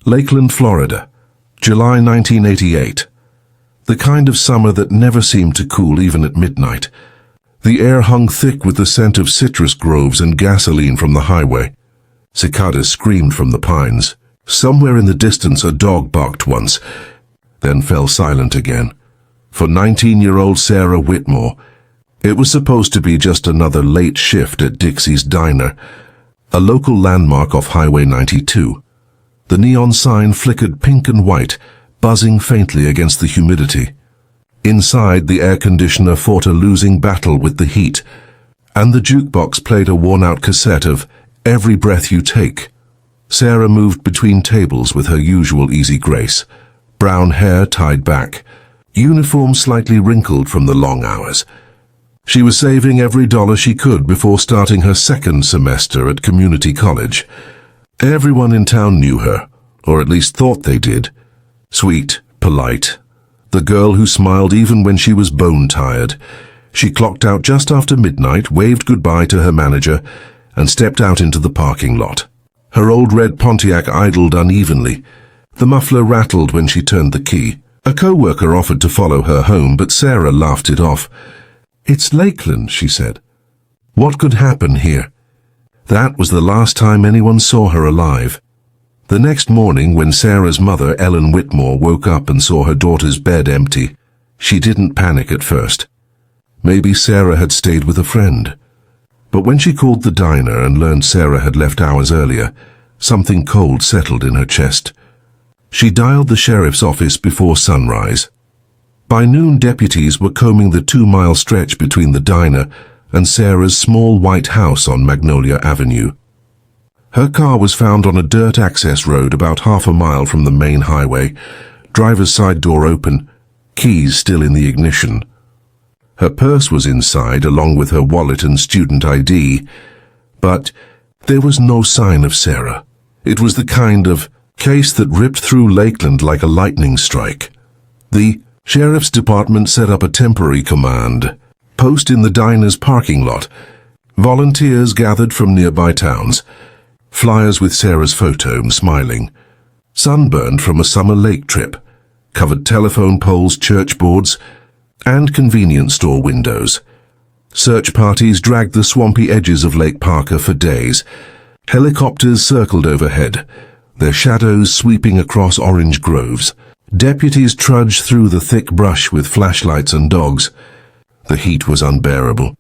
Lakeland, Florida, July 1988. The kind of summer that never seemed to cool even at midnight. The air hung thick with the scent of citrus groves and gasoline from the highway. Cicadas screamed from the pines. Somewhere in the distance a dog barked once, then fell silent again. For 19-year-old Sarah Whitmore, it was supposed to be just another late shift at Dixie's Diner, a local landmark off Highway 92. The neon sign flickered pink and white, buzzing faintly against the humidity. Inside, the air conditioner fought a losing battle with the heat, and the jukebox played a worn-out cassette of Every Breath You Take. Sarah moved between tables with her usual easy grace, brown hair tied back, uniform slightly wrinkled from the long hours. She was saving every dollar she could before starting her second semester at community college. Everyone in town knew her, or at least thought they did. Sweet, polite, the girl who smiled even when she was bone-tired. She clocked out just after midnight, waved goodbye to her manager, and stepped out into the parking lot. Her old red Pontiac idled unevenly. The muffler rattled when she turned the key. A co-worker offered to follow her home, but Sarah laughed it off. "It's Lakeland," she said. What could happen here? That was the last time anyone saw her alive. The next morning, when Sarah's mother, Ellen Whitmore, woke up and saw her daughter's bed empty, she didn't panic at first. Maybe Sarah had stayed with a friend. But when she called the diner and learned Sarah had left hours earlier, something cold settled in her chest. She dialed the sheriff's office before sunrise. By noon, deputies were combing the 2-mile stretch between the diner and Sarah's small white house on Magnolia Avenue. Her car was found on a dirt access road about half a mile from the main highway, driver's side door open, keys still in the ignition. Her purse was inside, along with her wallet and student ID, but there was no sign of Sarah. It was the kind of case that ripped through Lakeland like a lightning strike. The sheriff's department set up a temporary command post in the diner's parking lot. Volunteers gathered from nearby towns, flyers with Sarah's photo smiling, sunburned from a summer lake trip, covered telephone poles, church boards, and convenience store windows. Search parties dragged the swampy edges of Lake Parker for days. Helicopters circled overhead, their shadows sweeping across orange groves. Deputies trudged through the thick brush with flashlights and dogs. The heat was unbearable.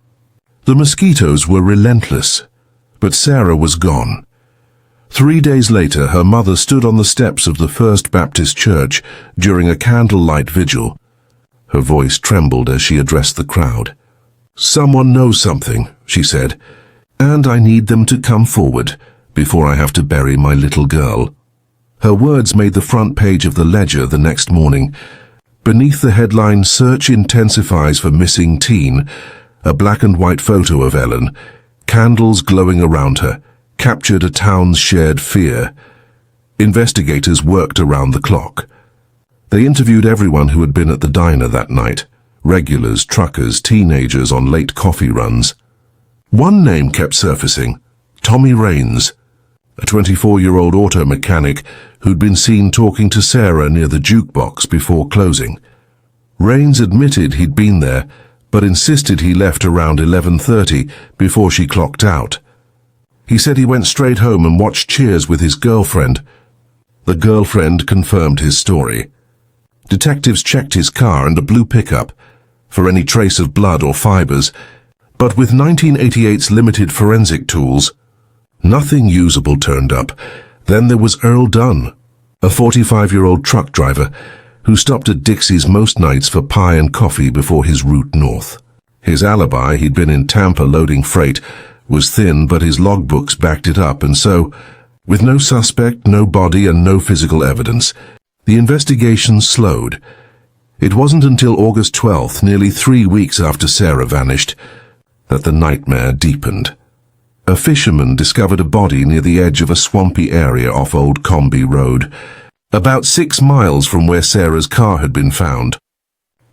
The mosquitoes were relentless, but Sarah was gone. 3 days later, her mother stood on the steps of the First Baptist Church during a candlelight vigil. Her voice trembled as she addressed the crowd. "Someone knows something," she said, "and I need them to come forward before I have to bury my little girl." Her words made the front page of the Ledger the next morning. Beneath the headline, "Search Intensifies for Missing Teen," a black and white photo of Ellen, candles glowing around her, captured a town's shared fear. Investigators worked around the clock. They interviewed everyone who had been at the diner that night, regulars, truckers, teenagers on late coffee runs. One name kept surfacing, Tommy Raines, a 24-year-old auto mechanic who'd been seen talking to Sarah near the jukebox before closing. Raines admitted he'd been there, but insisted he left around 11:30 before she clocked out. He said he went straight home and watched Cheers with his girlfriend. The girlfriend confirmed his story. Detectives checked his car and a blue pickup for any trace of blood or fibers, but with 1988's limited forensic tools, nothing usable turned up. Then there was Earl Dunn, a 45-year-old truck driver who stopped at Dixie's most nights for pie and coffee before his route north. His alibi, he'd been in Tampa loading freight, was thin, but his logbooks backed it up, and so, with no suspect, no body, and no physical evidence, the investigation slowed. It wasn't until August 12th, nearly 3 weeks after Sarah vanished, that the nightmare deepened. A fisherman discovered a body near the edge of a swampy area off Old Comby Road, about 6 miles from where Sarah's car had been found.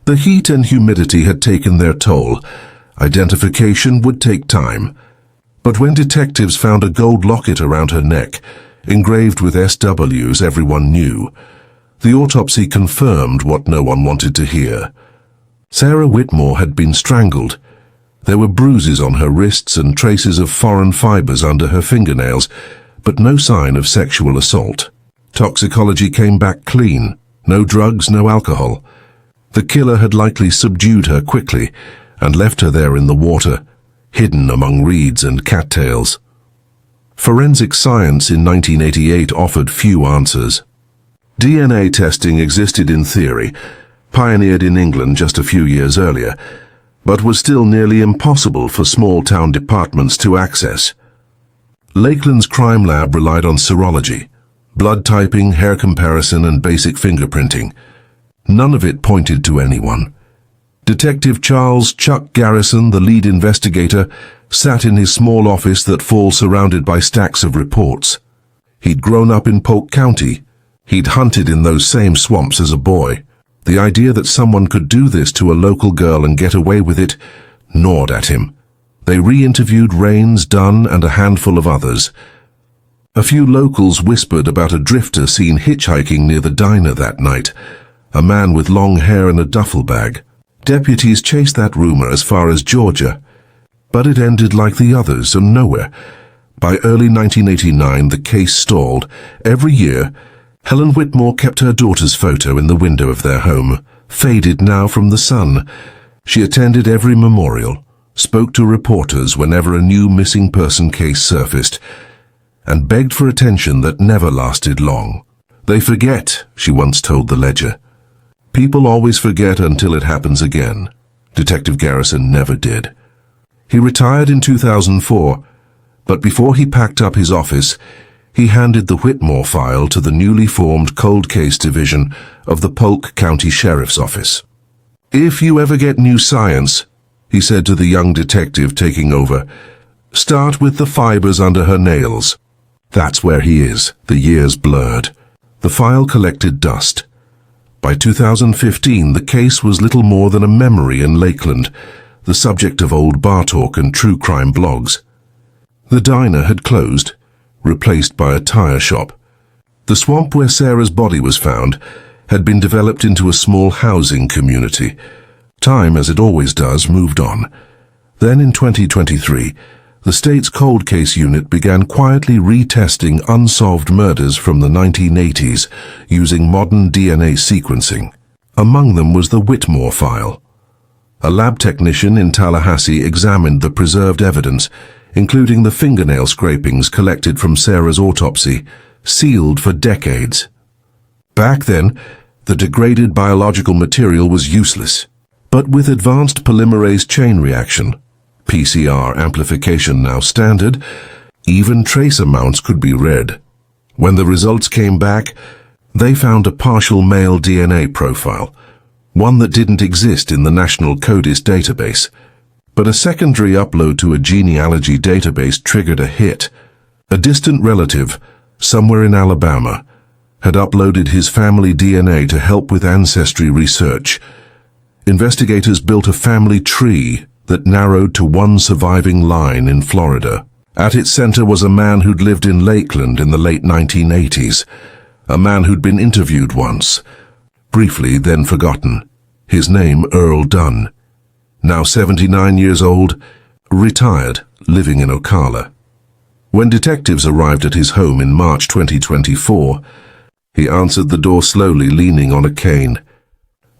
The heat and humidity had taken their toll. Identification would take time. But when detectives found a gold locket around her neck, engraved with SWs everyone knew. The autopsy confirmed what no one wanted to hear. Sarah Whitmore had been strangled. There were bruises on her wrists and traces of foreign fibers under her fingernails, but no sign of sexual assault. Toxicology came back clean. No drugs, no alcohol. The killer had likely subdued her quickly and left her there in the water, hidden among reeds and cattails. Forensic science in 1988 offered few answers. DNA testing existed in theory, pioneered in England just a few years earlier, but was still nearly impossible for small-town departments to access. Lakeland's crime lab relied on serology, blood typing, hair comparison, and basic fingerprinting. None of it pointed to anyone. Detective Charles "Chuck" Garrison, the lead investigator, sat in his small office that fall surrounded by stacks of reports. He'd grown up in Polk County. He'd hunted in those same swamps as a boy. The idea that someone could do this to a local girl and get away with it gnawed at him. They re-interviewed Rains, Dunn, and a handful of others. A few locals whispered about a drifter seen hitchhiking near the diner that night, a man with long hair and a duffel bag. Deputies chased that rumor as far as Georgia, but it ended like the others and nowhere. By early 1989, the case stalled. Every year, Helen Whitmore kept her daughter's photo in the window of their home, faded now from the sun. She attended every memorial, spoke to reporters whenever a new missing person case surfaced, and begged for attention that never lasted long. "They forget," she once told the Ledger. "People always forget until it happens again." Detective Garrison never did. He retired in 2004, but before he packed up his office, he handed the Whitmore file to the newly formed Cold Case Division of the Polk County Sheriff's Office. "If you ever get new science," he said to the young detective taking over, "start with the fibers under her nails." That's where he is, the years blurred. The file collected dust. By 2015, the case was little more than a memory in Lakeland, the subject of old bar talk and true crime blogs. The diner had closed, replaced by a tire shop. The swamp where Sarah's body was found had been developed into a small housing community. Time, as it always does, moved on. Then in 2023, the state's cold case unit began quietly retesting unsolved murders from the 1980s using modern DNA sequencing. Among them was the Whitmore file. A lab technician in Tallahassee examined the preserved evidence, including the fingernail scrapings collected from Sarah's autopsy, sealed for decades. Back then, the degraded biological material was useless. But with advanced polymerase chain reaction, PCR amplification now standard, even trace amounts could be read. When the results came back, they found a partial male DNA profile, one that didn't exist in the National CODIS database. But a secondary upload to a genealogy database triggered a hit. A distant relative, somewhere in Alabama, had uploaded his family DNA to help with ancestry research. Investigators built a family tree that narrowed to one surviving line in Florida. At its center was a man who'd lived in Lakeland in the late 1980s, a man who'd been interviewed once, briefly then forgotten. His name Earl Dunn. Now 79 years old, retired, living in Ocala. When detectives arrived at his home in March 2024, he answered the door slowly, leaning on a cane.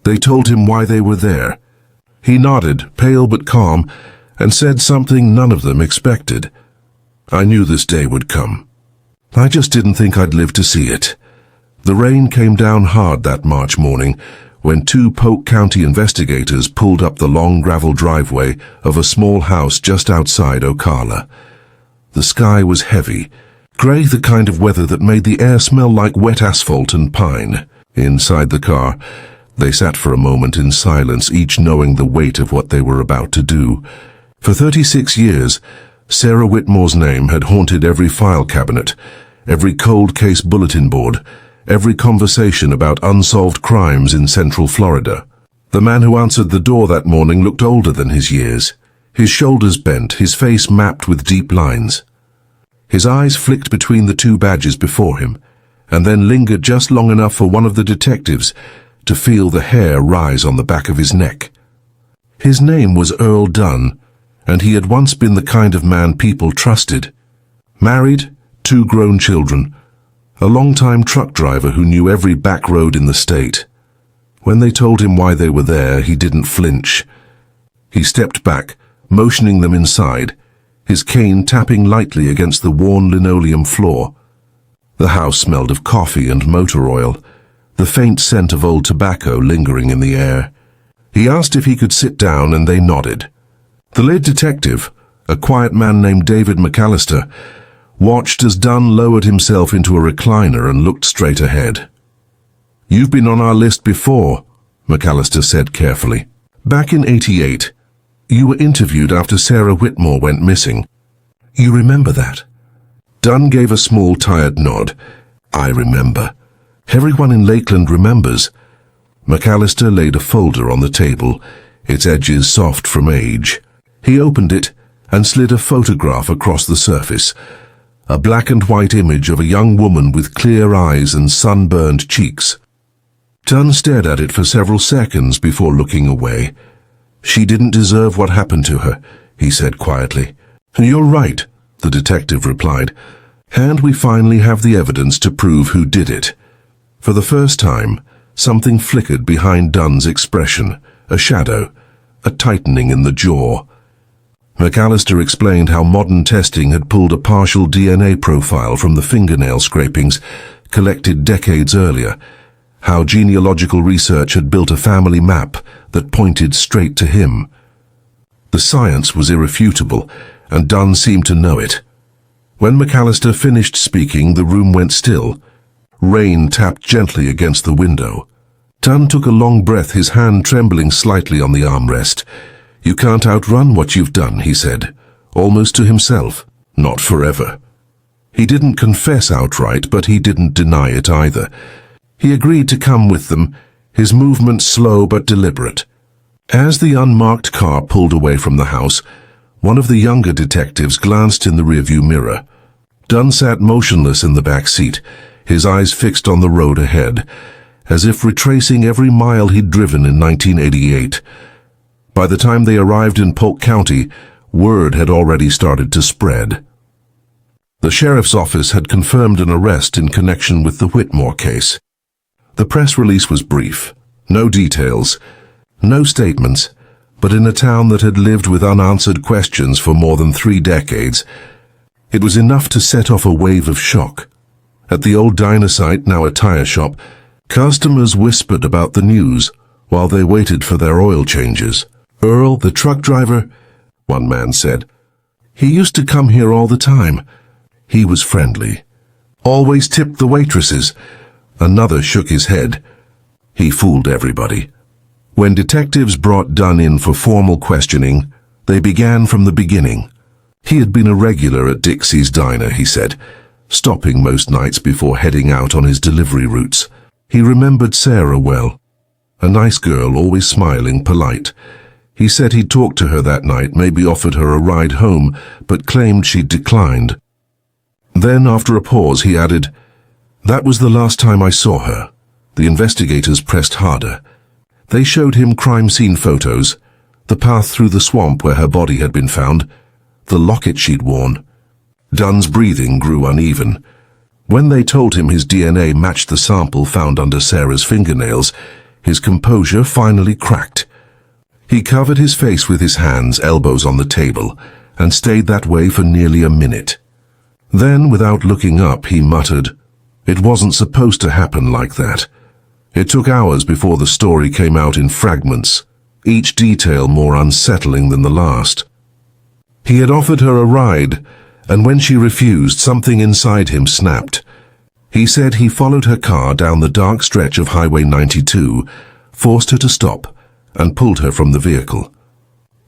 They told him why they were there. He nodded, pale but calm, and said something none of them expected. "I knew this day would come. I just didn't think I'd live to see it." The rain came down hard that March morning when two Polk County investigators pulled up the long gravel driveway of a small house just outside Ocala. The sky was heavy, gray, the kind of weather that made the air smell like wet asphalt and pine. Inside the car, they sat for a moment in silence, each knowing the weight of what they were about to do. For 36 years, Sarah Whitmore's name had haunted every file cabinet, every cold case bulletin board, every conversation about unsolved crimes in Central Florida. The man who answered the door that morning looked older than his years, his shoulders bent, his face mapped with deep lines. His eyes flicked between the two badges before him, and then lingered just long enough for one of the detectives to feel the hair rise on the back of his neck. His name was Earl Dunn, and he had once been the kind of man people trusted. Married, 2 grown children, a long-time truck driver who knew every back road in the state. When they told him why they were there, he didn't flinch. He stepped back, motioning them inside, his cane tapping lightly against the worn linoleum floor. The house smelled of coffee and motor oil, the faint scent of old tobacco lingering in the air. He asked if he could sit down, and they nodded. The lead detective, a quiet man named David McAllister, watched as Dunn lowered himself into a recliner and looked straight ahead. "You've been on our list before," McAllister said carefully. "Back in '88, you were interviewed after Sarah Whitmore went missing. You remember that?" Dunn gave a small, tired nod. "I remember. Everyone in Lakeland remembers." McAllister laid a folder on the table, its edges soft from age. He opened it and slid a photograph across the surface, a black and white image of a young woman with clear eyes and sunburned cheeks. Dunn stared at it for several seconds before looking away. "She didn't deserve what happened to her," he said quietly. "You're right," the detective replied, "and we finally have the evidence to prove who did it." For the first time, something flickered behind Dunn's expression, a shadow, a tightening in the jaw. McAllister explained how modern testing had pulled a partial DNA profile from the fingernail scrapings collected decades earlier, how genealogical research had built a family map that pointed straight to him. The science was irrefutable, and Dunn seemed to know it. When McAllister finished speaking, the room went still. Rain tapped gently against the window. Dunn took a long breath, his hand trembling slightly on the armrest. "You can't outrun what you've done," he said, almost to himself. "Not forever." He didn't confess outright, but he didn't deny it either. He agreed to come with them, his movements slow but deliberate. As the unmarked car pulled away from the house, one of the younger detectives glanced in the rearview mirror. Dunn sat motionless in the back seat, his eyes fixed on the road ahead, as if retracing every mile he'd driven in 1988. By the time they arrived in Polk County, word had already started to spread. The sheriff's office had confirmed an arrest in connection with the Whitmore case. The press release was brief. No details, no statements, but in a town that had lived with unanswered questions for more than 3 decades, it was enough to set off a wave of shock. At the old diner site, now a tire shop, customers whispered about the news while they waited for their oil changes. "Earl, the truck driver," one man said. "He used to come here all the time. He was friendly. Always tipped the waitresses." Another shook his head. "He fooled everybody." When detectives brought Dunn in for formal questioning, they began from the beginning. He had been a regular at Dixie's Diner, he said, stopping most nights before heading out on his delivery routes. He remembered Sarah well. A nice girl, always smiling, polite. He said he'd talked to her that night, maybe offered her a ride home, but claimed she'd declined. Then, after a pause, he added, "That was the last time I saw her." The investigators pressed harder. They showed him crime scene photos, the path through the swamp where her body had been found, the locket she'd worn. Dunn's breathing grew uneven. When they told him his DNA matched the sample found under Sarah's fingernails, his composure finally cracked. He covered his face with his hands, elbows on the table, and stayed that way for nearly a minute. Then, without looking up, he muttered, "It wasn't supposed to happen like that." It took hours before the story came out in fragments, each detail more unsettling than the last. He had offered her a ride, and when she refused, something inside him snapped. He said he followed her car down the dark stretch of Highway 92, forced her to stop, and pulled her from the vehicle.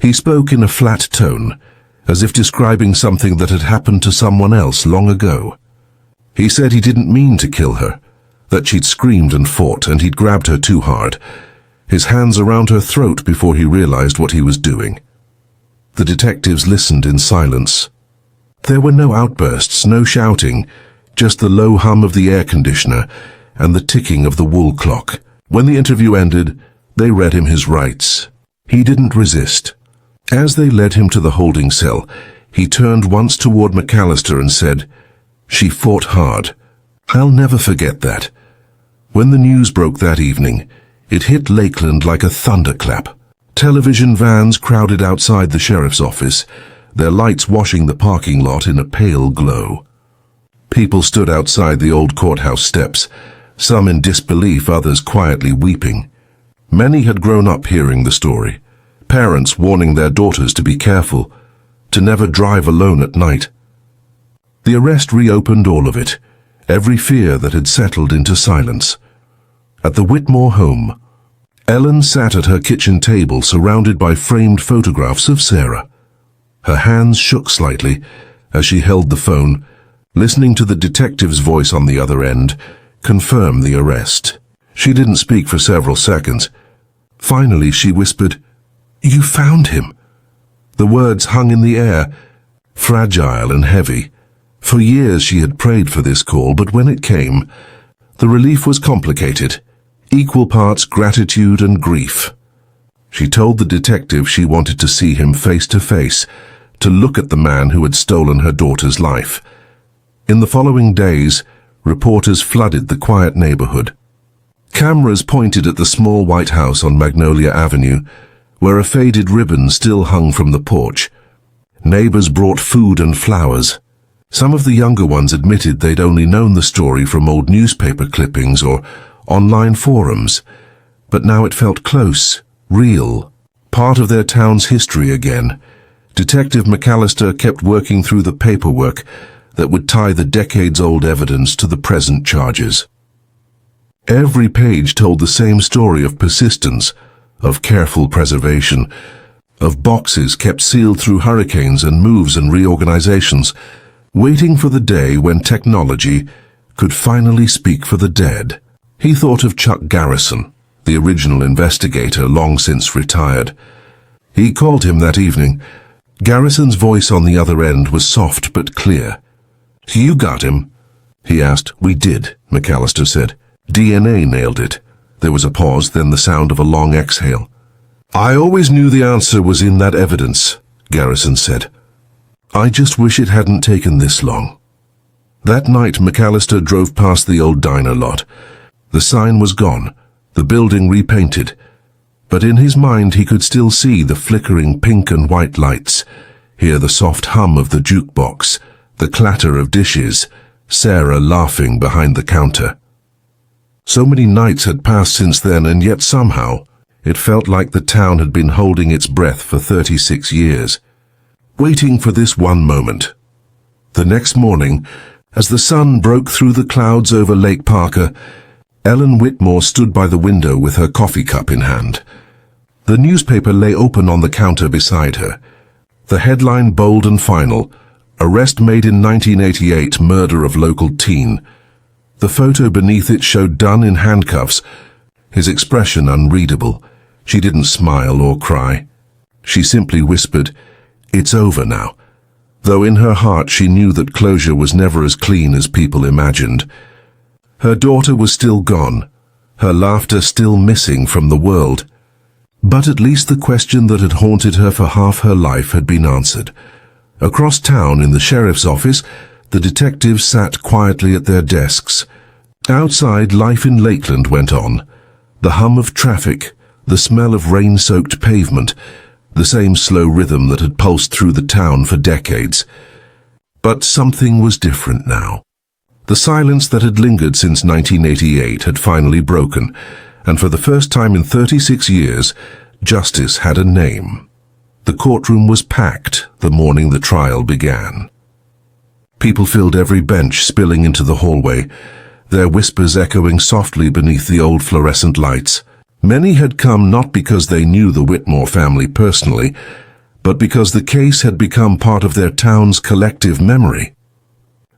He spoke in a flat tone, as if describing something that had happened to someone else long ago. He said he didn't mean to kill her, that she'd screamed and fought, and he'd grabbed her too hard, his hands around her throat before he realized what he was doing. The detectives listened in silence. There were no outbursts, no shouting, just the low hum of the air conditioner and the ticking of the wall clock. When the interview ended, they read him his rights. He didn't resist. As they led him to the holding cell, he turned once toward McAllister and said, "She fought hard. I'll never forget that." When the news broke that evening, it hit Lakeland like a thunderclap. Television vans crowded outside the sheriff's office, their lights washing the parking lot in a pale glow. People stood outside the old courthouse steps, some in disbelief, others quietly weeping. Many had grown up hearing the story, parents warning their daughters to be careful, to never drive alone at night. The arrest reopened all of it, every fear that had settled into silence. At the Whitmore home, Ellen sat at her kitchen table surrounded by framed photographs of Sarah. Her hands shook slightly as she held the phone, listening to the detective's voice on the other end confirm the arrest. She didn't speak for several seconds. Finally, she whispered, "You found him." The words hung in the air, fragile and heavy. For years she had prayed for this call, but when it came, the relief was complicated, equal parts gratitude and grief. She told the detective she wanted to see him face to face, to look at the man who had stolen her daughter's life. In the following days, reporters flooded the quiet neighborhood. Cameras pointed at the small white house on Magnolia Avenue, where a faded ribbon still hung from the porch. Neighbors brought food and flowers. Some of the younger ones admitted they'd only known the story from old newspaper clippings or online forums, but now it felt close, real, part of their town's history again. Detective McAllister kept working through the paperwork that would tie the decades-old evidence to the present charges. Every page told the same story of persistence, of careful preservation, of boxes kept sealed through hurricanes and moves and reorganizations, waiting for the day when technology could finally speak for the dead. He thought of Chuck Garrison, the original investigator long since retired. He called him that evening. Garrison's voice on the other end was soft but clear. "You got him?" he asked. "We did," McAllister said. "DNA nailed it." There was a pause, then the sound of a long exhale. "I always knew the answer was in that evidence," Garrison said. "I just wish it hadn't taken this long." That night, McAllister drove past the old diner lot. The sign was gone, the building repainted, but in his mind he could still see the flickering pink and white lights, hear the soft hum of the jukebox, the clatter of dishes, Sarah laughing behind the counter. So many nights had passed since then, and yet somehow it felt like the town had been holding its breath for 36 years, waiting for this one moment. The next morning, as the sun broke through the clouds over Lake Parker, Ellen Whitmore stood by the window with her coffee cup in hand. The newspaper lay open on the counter beside her. The headline bold and final, "Arrest made in 1988, murder of local teen." The photo beneath it showed Dunn in handcuffs, his expression unreadable. She didn't smile or cry. She simply whispered, "It's over now," though in her heart she knew that closure was never as clean as people imagined. Her daughter was still gone, her laughter still missing from the world. But at least the question that had haunted her for half her life had been answered. Across town in the sheriff's office, the detectives sat quietly at their desks. Outside, life in Lakeland went on. The hum of traffic, the smell of rain-soaked pavement, the same slow rhythm that had pulsed through the town for decades. But something was different now. The silence that had lingered since 1988 had finally broken, and for the first time in 36 years, justice had a name. The courtroom was packed the morning the trial began. People filled every bench, spilling into the hallway, their whispers echoing softly beneath the old fluorescent lights. Many had come not because they knew the Whitmore family personally, but because the case had become part of their town's collective memory.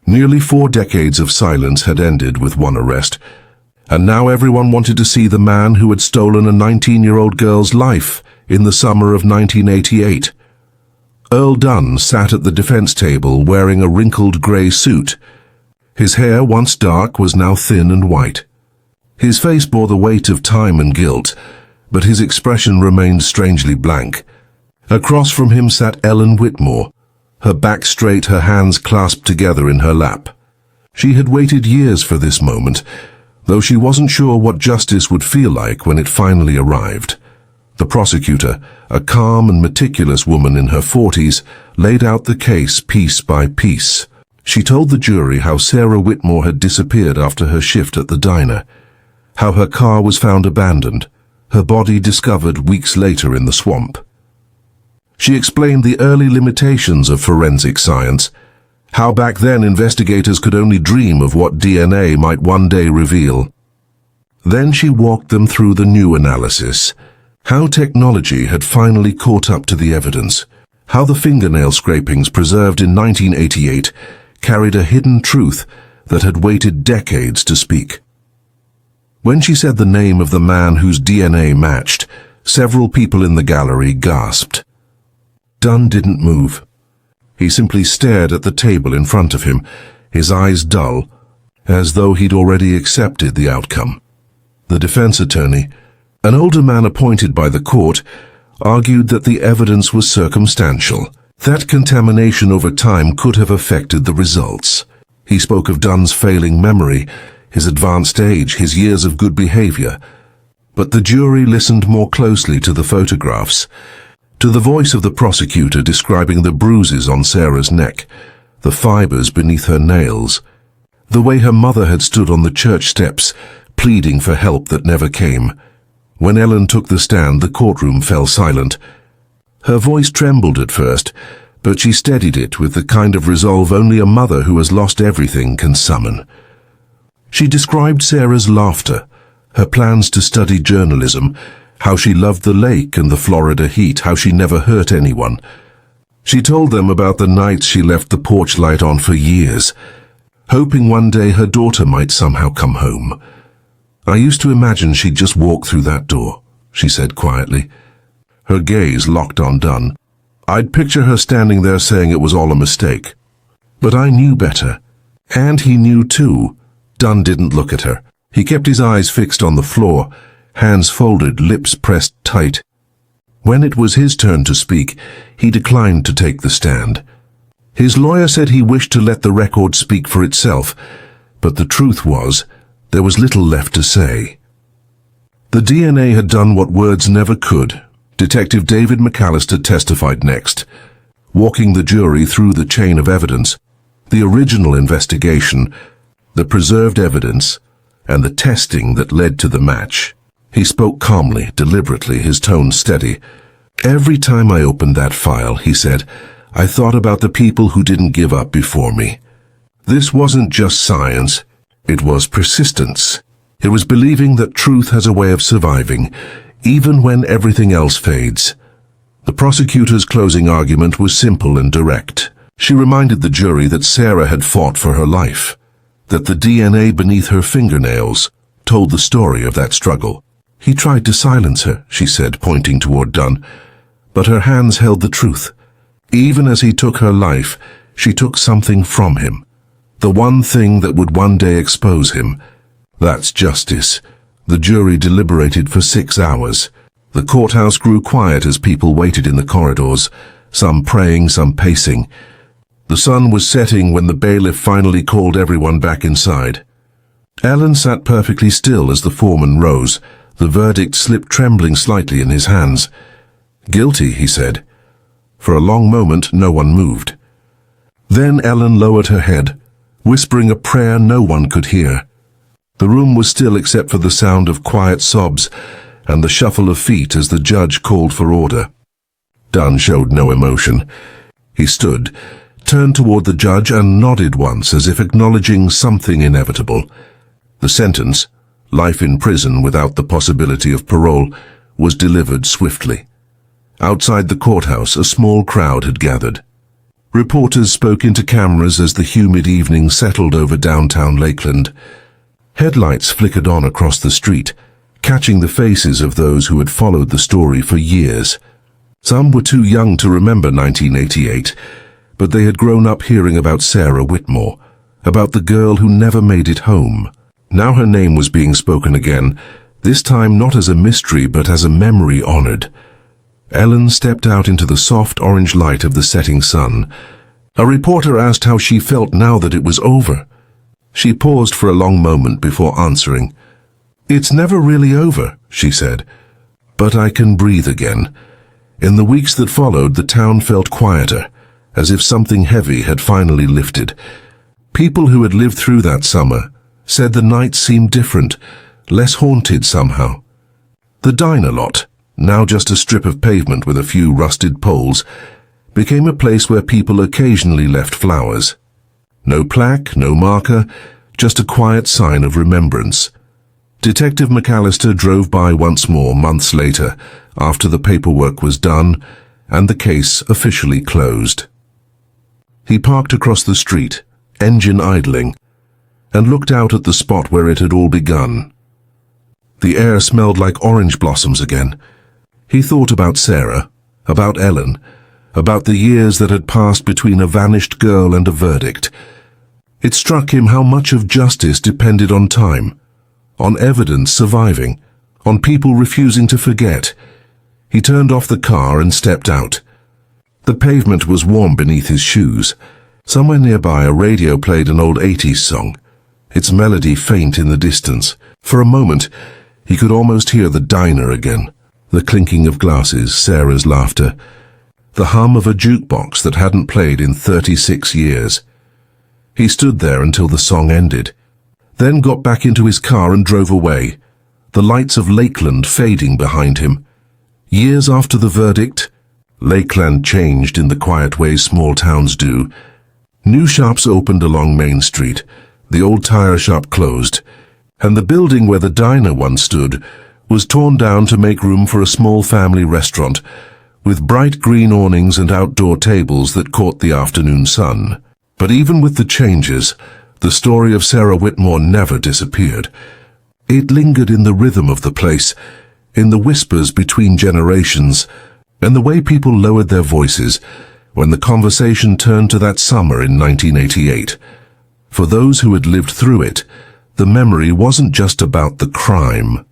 Nearly 4 decades of silence had ended with one arrest, and now everyone wanted to see the man who had stolen a 19-year-old girl's life in the summer of 1988. Earl Dunn sat at the defense table wearing a wrinkled grey suit. His hair, once dark, was now thin and white. His face bore the weight of time and guilt, but his expression remained strangely blank. Across from him sat Ellen Whitmore, her back straight, her hands clasped together in her lap. She had waited years for this moment, though she wasn't sure what justice would feel like when it finally arrived. The prosecutor, a calm and meticulous woman in her 40s, laid out the case piece by piece. She told the jury how Sarah Whitmore had disappeared after her shift at the diner, how her car was found abandoned, her body discovered weeks later in the swamp. She explained the early limitations of forensic science, how back then investigators could only dream of what DNA might one day reveal. Then she walked them through the new analysis, how technology had finally caught up to the evidence, how the fingernail scrapings preserved in 1988 carried a hidden truth that had waited decades to speak. When she said the name of the man whose DNA matched, several people in the gallery gasped. Dunn didn't move. He simply stared at the table in front of him, his eyes dull, as though he'd already accepted the outcome. The defense attorney, an older man appointed by the court, argued that the evidence was circumstantial, that contamination over time could have affected the results. He spoke of Dunn's failing memory, his advanced age, his years of good behavior. But the jury listened more closely to the photographs, to the voice of the prosecutor describing the bruises on Sarah's neck, the fibers beneath her nails, the way her mother had stood on the church steps, pleading for help that never came. When Ellen took the stand, the courtroom fell silent. Her voice trembled at first, but she steadied it with the kind of resolve only a mother who has lost everything can summon. She described Sarah's laughter, her plans to study journalism, how she loved the lake and the Florida heat, how she never hurt anyone. She told them about the nights she left the porch light on for years, hoping one day her daughter might somehow come home. "I used to imagine she'd just walk through that door," she said quietly. Her gaze locked on Dunn. "I'd picture her standing there saying it was all a mistake. But I knew better. And he knew too." Dunn didn't look at her. He kept his eyes fixed on the floor, hands folded, lips pressed tight. When it was his turn to speak, he declined to take the stand. His lawyer said he wished to let the record speak for itself, but the truth was, there was little left to say. The DNA had done what words never could. Detective David McAllister testified next, walking the jury through the chain of evidence, the original investigation, the preserved evidence, and the testing that led to the match. He spoke calmly, deliberately, his tone steady. "Every time I opened that file," he said, "I thought about the people who didn't give up before me. This wasn't just science, it was persistence. It was believing that truth has a way of surviving, even when everything else fades." The prosecutor's closing argument was simple and direct. She reminded the jury that Sarah had fought for her life, that the DNA beneath her fingernails told the story of that struggle. "He tried to silence her," she said, pointing toward Dunn, but her hands held the truth. Even as he took her life, she took something from him, the one thing that would one day expose him. That's justice. The jury deliberated for 6 hours. The courthouse grew quiet as people waited in the corridors, some praying, some pacing. The sun was setting when the bailiff finally called everyone back inside. Ellen sat perfectly still as the foreman rose, the verdict slip trembling slightly in his hands. "Guilty," he said. For a long moment, no one moved. Then Ellen lowered her head, whispering a prayer no one could hear. The room was still except for the sound of quiet sobs and the shuffle of feet as the judge called for order. Dunn showed no emotion. He stood, turned toward the judge and nodded once as if acknowledging something inevitable. The sentence, life in prison without the possibility of parole, was delivered swiftly. Outside the courthouse, a small crowd had gathered. Reporters spoke into cameras as the humid evening settled over downtown Lakeland. Headlights flickered on across the street, catching the faces of those who had followed the story for years. Some were too young to remember 1988, but they had grown up hearing about Sarah Whitmore, about the girl who never made it home. Now her name was being spoken again, this time not as a mystery but as a memory honored. Ellen stepped out into the soft orange light of the setting sun. A reporter asked how she felt now that it was over. She paused for a long moment before answering. "It's never really over," she said, "but I can breathe again." In the weeks that followed, the town felt quieter, as if something heavy had finally lifted. People who had lived through that summer said the nights seemed different, less haunted somehow. The diner lot, now just a strip of pavement with a few rusted poles, became a place where people occasionally left flowers. No plaque, no marker, just a quiet sign of remembrance. Detective McAllister drove by once more months later, after the paperwork was done and the case officially closed. He parked across the street, engine idling, and looked out at the spot where it had all begun. The air smelled like orange blossoms again. He thought about Sarah, about Ellen, about the years that had passed between a vanished girl and a verdict. It struck him how much of justice depended on time, on evidence surviving, on people refusing to forget. He turned off the car and stepped out. The pavement was warm beneath his shoes. Somewhere nearby a radio played an old 80s song, its melody faint in the distance. For a moment, he could almost hear the diner again, the clinking of glasses, Sarah's laughter, the hum of a jukebox that hadn't played in 36 years. He stood there until the song ended, then got back into his car and drove away, the lights of Lakeland fading behind him. Years after the verdict, Lakeland changed in the quiet ways small towns do. New shops opened along Main Street, the old tire shop closed, and the building where the diner once stood was torn down to make room for a small family restaurant with bright green awnings and outdoor tables that caught the afternoon sun. But even with the changes, the story of Sarah Whitmore never disappeared. It lingered in the rhythm of the place, in the whispers between generations, and the way people lowered their voices when the conversation turned to that summer in 1988. For those who had lived through it, the memory wasn't just about the crime.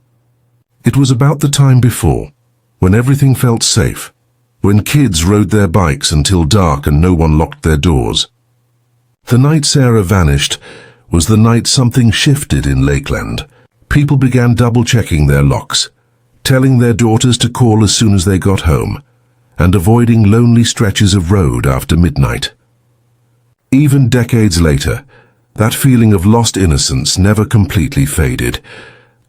It was about the time before, when everything felt safe, when kids rode their bikes until dark and no one locked their doors. The night Sarah vanished was the night something shifted in Lakeland. People began double-checking their locks, telling their daughters to call as soon as they got home, and avoiding lonely stretches of road after midnight. Even decades later, that feeling of lost innocence never completely faded.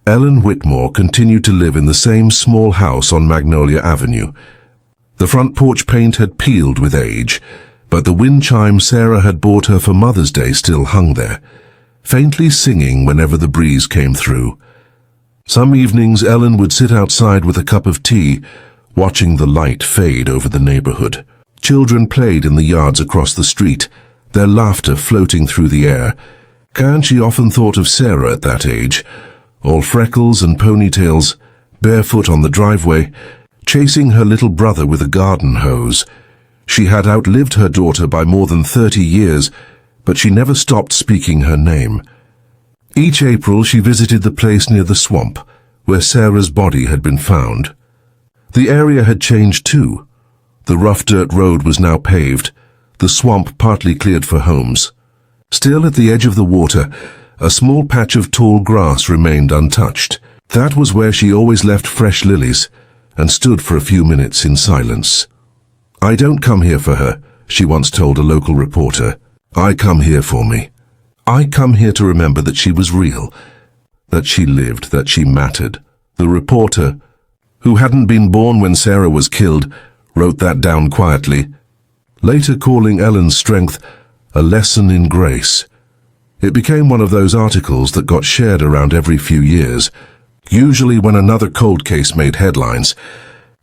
Ellen Whitmore continued to live in the same small house on Magnolia Avenue. The front porch paint had peeled with age, but the wind chime Sarah had bought her for Mother's Day still hung there, faintly singing whenever the breeze came through. Some evenings Ellen would sit outside with a cup of tea, watching the light fade over the neighborhood. Children played in the yards across the street, their laughter floating through the air. And she often thought of Sarah at that age, all freckles and ponytails, barefoot on the driveway, chasing her little brother with a garden hose. She had outlived her daughter by more than 30 years, but she never stopped speaking her name. Each April she visited the place near the swamp, where Sarah's body had been found. The area had changed too. The rough dirt road was now paved, the swamp partly cleared for homes. Still at the edge of the water, a small patch of tall grass remained untouched. That was where she always left fresh lilies, and stood for a few minutes in silence. "I don't come here for her," she once told a local reporter. "I come here for me. I come here to remember that she was real, that she lived, that she mattered." The reporter, who hadn't been born when Sarah was killed, wrote that down quietly, later calling Ellen's strength a lesson in grace. It became one of those articles that got shared around every few years. Usually when another cold case made headlines,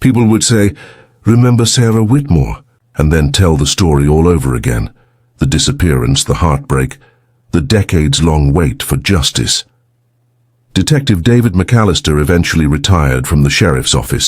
people would say, "Remember Sarah Whitmore?" and then tell the story all over again. The disappearance, the heartbreak, the decades-long wait for justice. Detective David McAllister eventually retired from the sheriff's office.